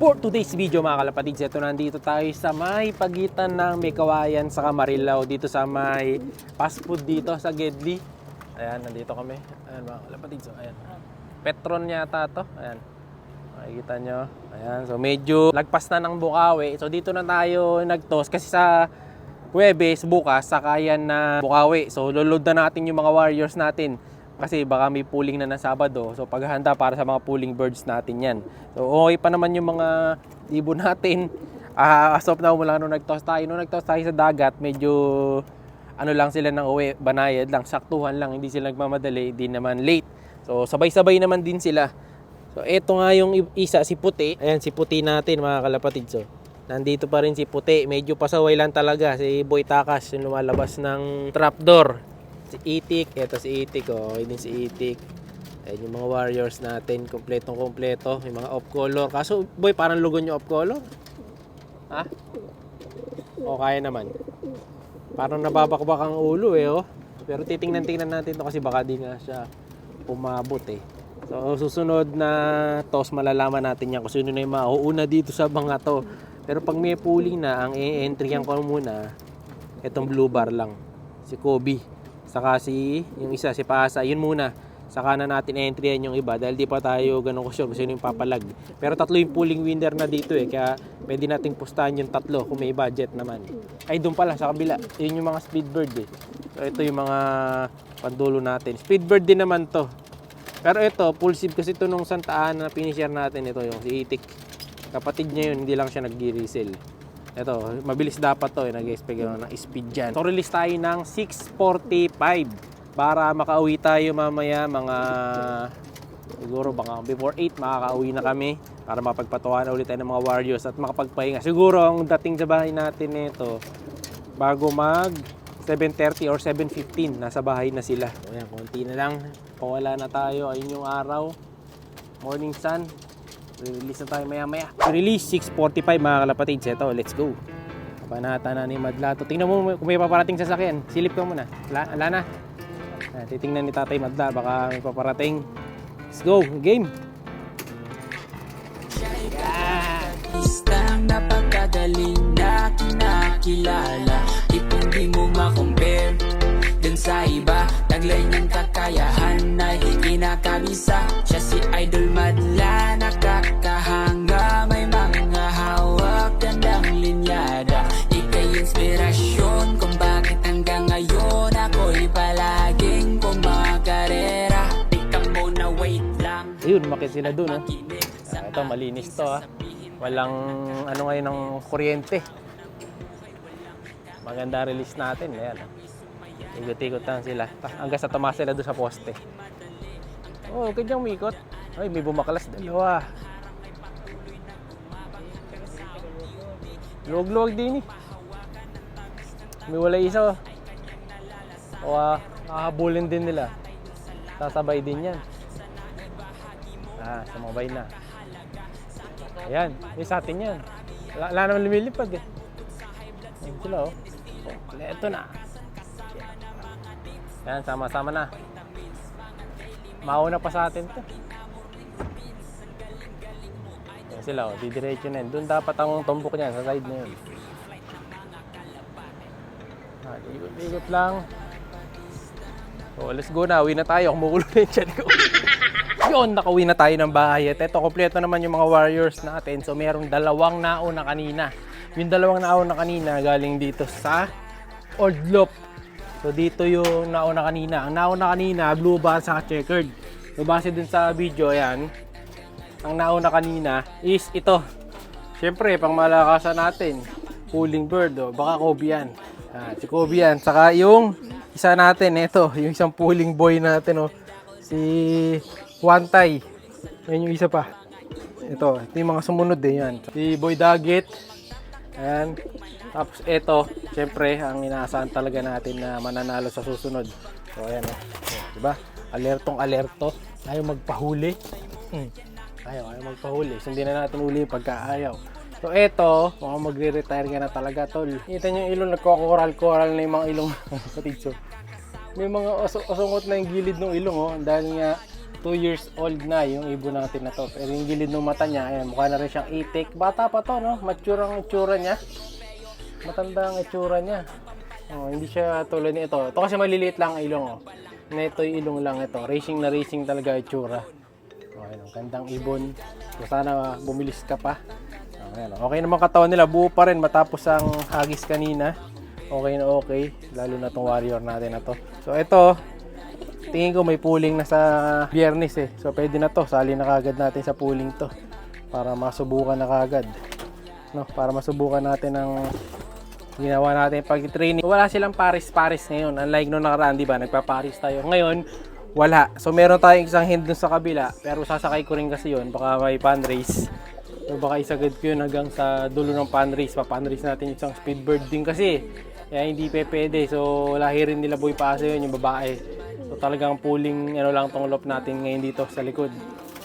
For today's video mga kalapatids, ito nandito tayo sa may pagitan ng Meycauayan sa Marilao, dito sa may fast food dito sa Gedli. Ayan, nandito kami. Ayan mga kalapatids, ayan. Petron yata to. Ayan. Makikita nyo. Ayan, so medyo lagpas na ng Bukawi. So dito na tayo nagtos kasi sa Huwebes bukas sakayan na Bukawi. So loload na natin yung mga warriors natin. Kasi baka may pooling na ng Sabado. So paghahanda para sa mga pooling birds natin yan. So okay pa naman yung mga ibon natin. As of now, mula nung nag-toss tayo. Nung nag-toss tayo sa dagat, medyo ano lang sila ng uwi, banayad lang, saktuhan lang. Hindi sila nagmamadali, hindi naman late. So sabay-sabay naman din sila. So eto nga yung isa, si Puti. Ayan, si Puti natin mga kalapatid. So nandito pa rin si Puti. Medyo pasaway lang talaga. Si Boy Takas, yung lumalabas ng trapdoor. Si Itik, eto si Itik, okay din si Itik. Ayan yung mga warriors natin, kompletong-kompleto. Yung mga off-color. Kaso, boy, parang lugon yung off-color. Ha? O, kaya naman. Parang nababakbak ang ulo eh, oh. Pero titingnan-tingnan natin to kasi baka di nga siya umabot eh. So, susunod na toss, malalaman natin yan kung sino na yung mauuna dito sa mga to. Pero pag may pooling na, ang i-entry ko muna, itong blue bar lang. Si Kobe. Saka yung isa, si Paasa, yun muna. Saka na natin entry yung iba dahil di pa tayo ganun ko sure kung sino yung papalag. Pero tatlo yung pooling winner na dito eh. Kaya pwede nating pustahan yung tatlo kung may budget naman. Ay, doon pala sa kabila. Yun yung mga speedbird eh. So ito yung mga pandulo natin. Speedbird din naman to. Pero ito, full seed kasi ito nung Santa Ana na finisher natin. Ito yung si Itik. Kapatid niya yun, hindi lang siya nag-resell. Ito, mabilis dapat to, nag-expect ng speed dyan. So, release tayo ng 6:45 para makauwi tayo mamaya mga siguro baka before 8 makakauwi na kami para mapagpatuwa na ulit tayo ng mga warriors at makapagpahinga. Siguro ang dating sa bahay natin nito bago mag 7:30 or 7:15 nasa bahay na sila. So, ayan, konti na lang. Pawala na tayo. Ayun yung araw. Morning sun. Release na tayo maya-maya. Release 6:45 mga kalapatids. Ito, let's go. Panata na ni Madla. Tingnan mo kung may paparating sasakyan. Silip ka muna. Wala na. Titingnan ni Tatay Madla. Baka may paparating. Let's go. Game. Istang napakagaling na kinakilala. Hindi mo ma-compare dun sa iba. Taglay niyang kakayahan ay kinakabisa. Siya si Idol Madla, nakakahanga. May mga hawak, gandang linyada. Ika'y inspirasyon kung bakit hanggang ngayon ako'y palaging kumakarera. Tika mo na wait lang. Ayun, makit sila dun. Ito, malinis to. Walang ano ngayon ng kuryente. Maganda release natin. Ayan. Ikot-ikot lang sila. Hanggang sa tumaas sila doon sa poste. Oh, okay dyan umikot. Ay, may bumakalas dalawa. Luwag-luwag din eh. May wala isa. O, hahabulin din nila. Sasabay din yan. Sumabay na. Ayan, may sa atin yan. Wala naman lumilipad eh. Ayan sila oh. Kompleto na. Ayan, sama-sama na. Mauna pa sa atin to. Ayan sila oh, didiretso na yun. Doon dapat ang tumbok niyan, sa side na yun. Ikot-ikot lang. So, let's go na. Uwi na tayo. Kumukulo na yung chan ko. Yun, nakauwi na tayo ng bahay. At ito, kompleto naman yung mga warriors natin. So, mayroong dalawang nauna kanina. Yung dalawang nauna kanina galing dito sa Old Loop. So, dito yung nauna kanina. Ang nauna kanina, blue bar sa checkered. So, base dun sa video, ayan. Ang nauna kanina is ito. Siyempre, pang malakasan natin. Pooling bird, oh. Baka Kobe yan. Si Kobe yan. Saka yung isa natin, ito. Yung isang pooling boy natin, oh. Si Wantay. Yan yung isa pa. Ito yung mga sumunod din yan. Si Boy Dagit. Ayan. Tapos ito, syempre, ang inaasahan talaga natin na mananalo sa susunod. So ayan o. Diba? Alertong alerto. Ayaw magpahuli. Ayaw magpahuli. Sundin na natin uli pagkaayaw. So ito, mukhang magre-retire ka na talaga tol. Kita nyo yung ilong, nagkokoral-koral na yung mga ilong. May mga usungot na yung gilid ng ilong oh. Dahil nga 2 years old na yung ibon natin na to. Pero yung gilid ng mata niya, ayan, mukha na rin siyang itik. Bata pa to, no? Mature ang itsura niya. Matanda ang itsura niya. Oh, hindi siya tulad nito. Ito kasi maliliit lang ang ilong. Oh. Neto yung ilong lang ito. Racing na racing talaga itsura. Oh, ayan, ang gandang ibon. So, sana bumilis ka pa. Oh, ayan, okay naman katawan nila. Buo pa rin matapos ang hagis kanina. Okay na okay. Lalo na itong warrior natin na to. So ito, tingin ko may pooling na sa Biyernes eh. So pwede na to. Sali na kagad natin sa pooling to. Para masubukan na kagad. No, para masubukan natin ang ginawa natin pag-training. Wala silang paris-paris ngayon. Unlike noong nakaraan, di ba? Nagpa-paris tayo. Ngayon, wala. So meron tayong isang hand dun sa kabila. Pero sasakay ko rin kasi yun. Baka may pan race. So baka isagad ko yun hanggang sa dulo ng pan race. Pa-pan race natin isang speedbird din kasi. Kaya hindi pwede. So lahi rin nila boy paasa yun, yung babae. So talagang pooling lang tong lop natin ngayon dito sa likod.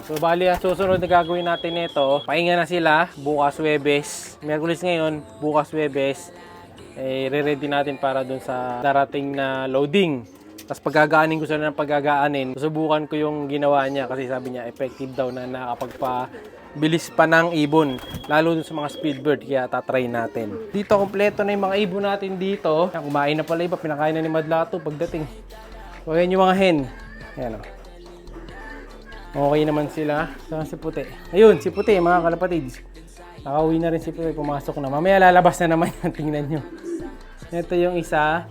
So bali, susunod na gagawin natin nito, pahinga na sila bukas Huwebes. Miyerkules ngayon, bukas Huwebes. Re-ready natin para dun sa darating na loading. Tapos pagagaanin ko sila ng pagagaanin, susubukan ko yung ginawa niya kasi sabi niya effective daw na nakakapagpabilis pa ng ibon. Lalo dun sa mga speedbird, kaya tatry natin. Dito, kompleto na yung mga ibon natin dito. Kumain na pala iba, pinakain na ni Madlato pagdating. So ayan yung mga hen. Ayan o. Okay naman sila. Saan si Puti? Ayun, si Puti mga kalapatids. Nakauwi na rin si Puti, pumasok na. Mamaya lalabas na naman yan, tingnan nyo. Ito yung isa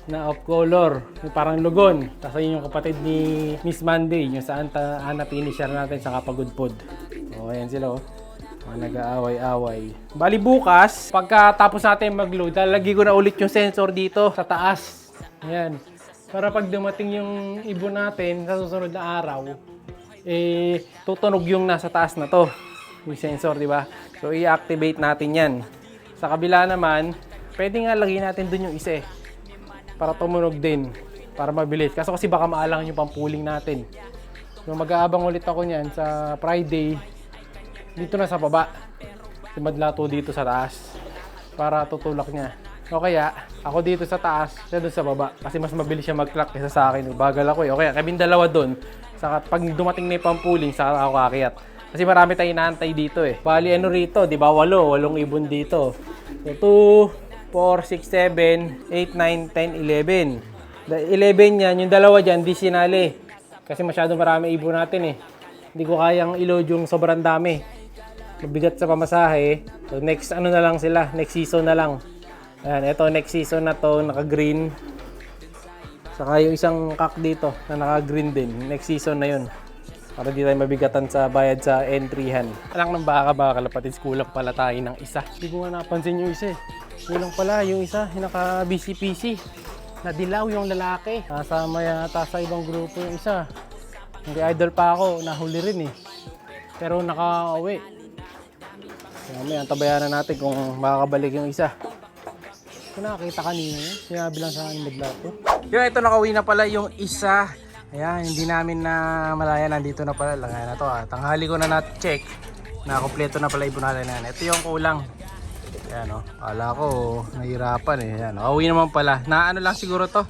na off color, yung parang lugon. Tapos yun yung kapatid ni Miss Monday, yung saan finisher natin sa Kapagudpod. O ayan sila o. Nag-aaway-away. Bali bukas, pagkatapos natin mag-load, lalagay ko na ulit yung sensor dito sa taas. Ayan. Para pag dumating yung ibon natin sa susunod na araw, tutunog yung nasa taas na to. Yung sensor, di ba? So, i-activate natin yan. Sa kabila naman, pwede nga lagyan natin dun yung isa para tumunog din. Para mabilis. Kasi baka maalang yung pampuling natin. So, mag-aabang ulit ako niyan sa Friday. Dito na sa baba. Si Madlato dito sa taas. Para tutulak niya. O kaya, ako dito sa taas, siya doon sa baba. Kasi mas mabilis siya mag-clock kaysa sa akin. Bagal ako eh. O kaya, kaming dalawa doon. Saka pag dumating na yung pampuling, saka ako kakiyat. Kasi marami tayong inaantay dito eh. Bali rito, di ba? 8 ibon dito. So, 2, 4, 6, 7, 8, 9, 10, 11. 11 yan, yung dalawa dyan, di sinali. Kasi masyado marami ibon natin eh. Hindi ko kayang i-load yung sobrang dami. Mabigat sa pamasahe. So, next na lang sila. Next season na lang. Ayan, ito next season na to, naka-green. Saka yung isang kak dito na naka-green din. Next season na yun. Para di tayo mabigatan sa bayad sa entryhan. Alang ng baka kalapatids, kulang pala tayo ng isa. Hindi ko nga napansin yung isa eh. Kulang pala yung isa, yung naka-BCPC. Nadilaw yung lalaki. Nasama yata sa ibang grupo yung isa. Hindi idol pa ako, nahuli rin eh. Pero naka-uwi. Mamaya, tabayanan natin kung makakabalik yung isa. Kung nakakita kanina yun, sinabi lang sa akin Madlato. Yung ito, nakauwi na pala yung isa. Ayan, hindi namin na malaya, nandito na pala. Langay na to ah. Tanghali ko na na-check. Nakakompleto na pala ibon natin yan. Ito yung kulang. Ayan o. Kala ko, nahirapan eh. Ayan, nakauwi naman pala. Na ano lang siguro to.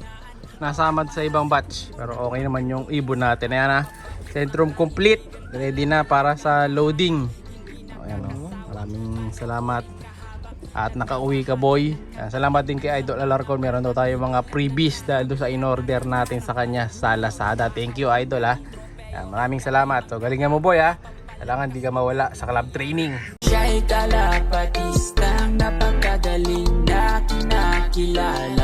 Nasamad sa ibang batch. Pero okay naman yung ibon natin. Ayan ah. Centrum complete. Ready na para sa loading. Ayan o. Maraming salamat. At nakauwi ka boy. Salamat din kay Idol Alarcon. Meron daw tayo mga freebies dahil doon sa in-order natin sa kanya sa Lazada. Thank you Idol ha. Maraming salamat. So galingan mo boy ha. Kailangan di ka mawala sa club training. Siya'y kalapatistang napakagaling na kinakilala.